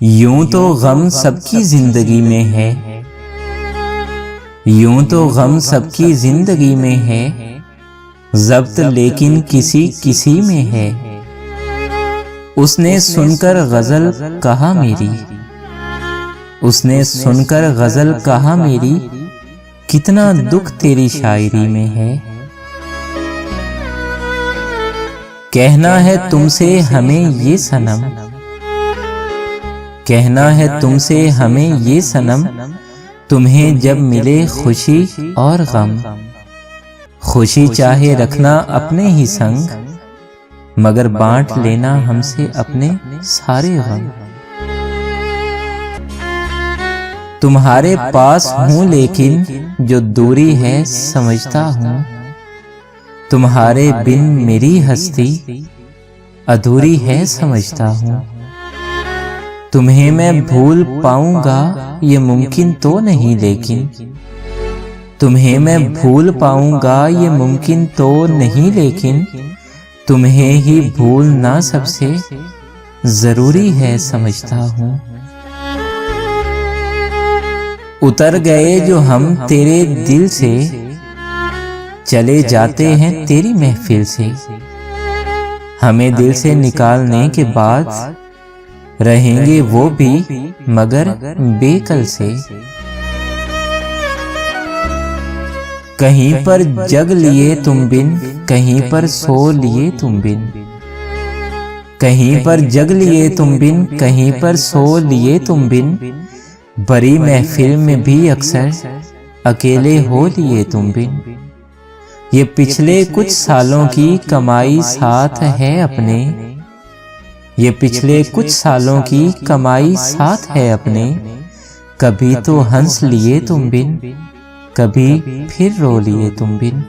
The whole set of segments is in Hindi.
यूं तो गम सबकी जिंदगी में है, यूं तो गम सबकी जिंदगी में है, ज़ब्त लेकिन किसी किसी में है। उसने सुनकर गज़ल कहा मेरी, उसने सुनकर गज़ल कहा मेरी, कितना दुख तेरी शायरी में है। कहना है तुमसे हमें ये सनम, कहना है तुमसे हमें ये सनम, तुम्हें जब मिले खुशी और गम। खुशी चाहे रखना अपने ही संग, मगर बांट लेना हमसे अपने सारे गम। तुम्हारे पास हूँ लेकिन जो दूरी है समझता हूँ, तुम्हारे बिन मेरी हस्ती अधूरी है समझता हूँ। तुम्हें मैं भूल पाऊंगा ये मुमकिन तो नहीं, लेकिन तुम्हें मैं भूल पाऊंगा ये मुमकिन तो नहीं, लेकिन तुम्हें ही भूलना सबसे जरूरी है समझता हूँ। उतर गए जो हम तेरे दिल से, चले जाते हैं तेरी महफिल से। हमें दिल से निकालने के बाद रहेंगे वो भी मगर बेकल से। कहीं पर जग लिए तुम बिन, कहीं पर सो लिए तुम बिन। कहीं पर जग लिए तुम बिन, कहीं पर सो लिए तुम बिन। बड़ी महफिल में भी अक्सर अकेले हो लिए तुम बिन। ये पिछले कुछ सालों की कमाई साथ है अपने, ये पिछले कुछ सालों की कमाई साथ है अपने। कभी तो हंस लिए तुम बिन, कभी फिर रो लिए तुम बिन।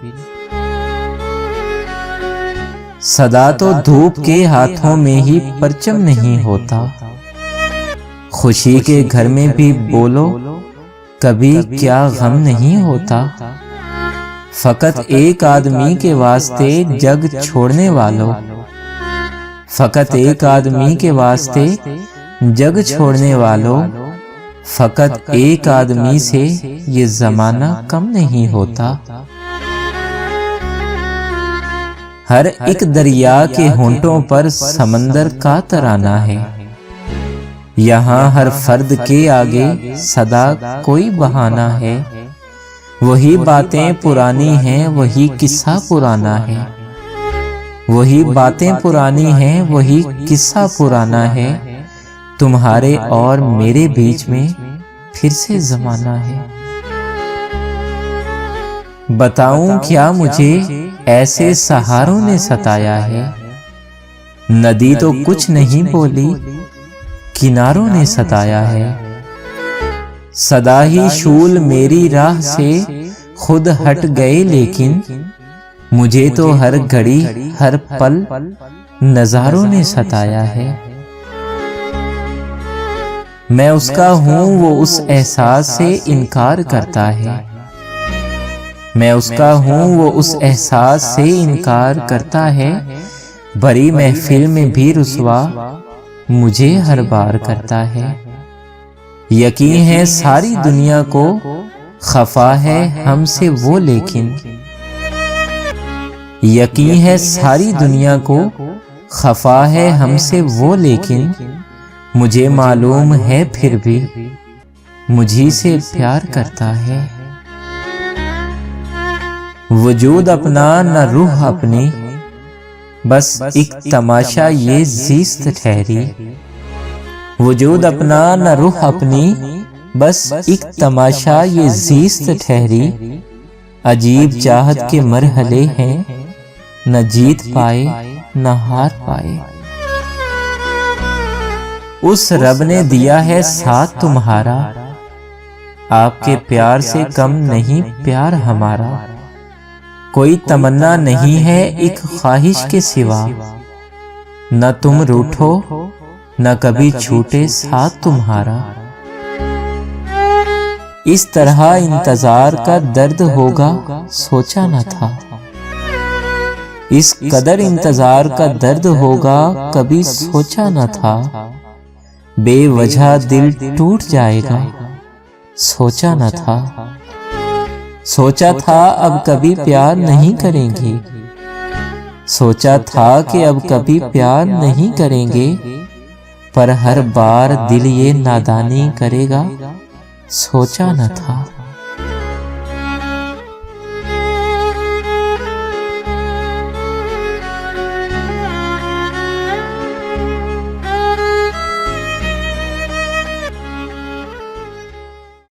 सदा तो धूप के हाथों में ही परचम नहीं होता, खुशी के घर में भी बोलो कभी क्या गम नहीं होता। फकत एक आदमी के वास्ते जग छोड़ने वालों, फकत एक आदमी के वास्ते जग छोड़ने वालों। फकत एक आदमी से ये जमाना कम नहीं होता। हर एक दरिया के होंठों पर समंदर का तराना है। यहाँ हर फर्द के आगे सदा कोई बहाना है। वही बातें पुरानी हैं, वही किस्सा पुराना है। वही बातें पुरानी हैं, वही किस्सा पुराना है। तुम्हारे और मेरे बीच में फिर से जमाना है। बताऊं क्या मुझे ऐसे सहारों ने सताया है। नदी तो कुछ नहीं बोली, किनारों ने सताया है। सदा ही शूल मेरी राह से खुद हट गए, लेकिन मुझे तो हर घड़ी हर पल नजारों ने सताया है। मैं उसका हूँ वो उस एहसास से इनकार करता है। मैं उसका हूँ वो उस एहसास से इनकार करता है। बड़ी महफिल में भी रुसवा मुझे हर बार करता है। यकीन है सारी दुनिया को खफा है हमसे वो, लेकिन यकीन है सारी दुनिया को खफा है हमसे वो, लेकिन मुझे मालूम है फिर भी मुझी से प्यार करता है। वजूद अपना न रूह अपनी, बस एक तमाशा ये ज़ीस्त ठहरी। वजूद अपना न रूह अपनी, बस एक तमाशा ये ज़ीस्त ठहरी। अजीब चाहत के मरहले हैं, न जीत पाए न हार पाए। उस रब ने दिया है साथ तुम्हारा, आपके प्यार से कम नहीं प्यार हमारा। कोई तमन्ना नहीं है एक ख्वाहिश के सिवा, न तुम रूठो न कभी छूटे साथ तुम्हारा। इस तरह इंतजार का दर्द होगा सोचा न था, इस कदर इंतजार का दर्द होगा कभी सोचा न था। बेवजह दिल टूट जाएगा, सोचा न था। सोचा था अब कभी प्यार नहीं करेंगे, सोचा था कि अब कभी प्यार नहीं करेंगे, पर हर बार दिल ये नादानी करेगा, सोचा न था।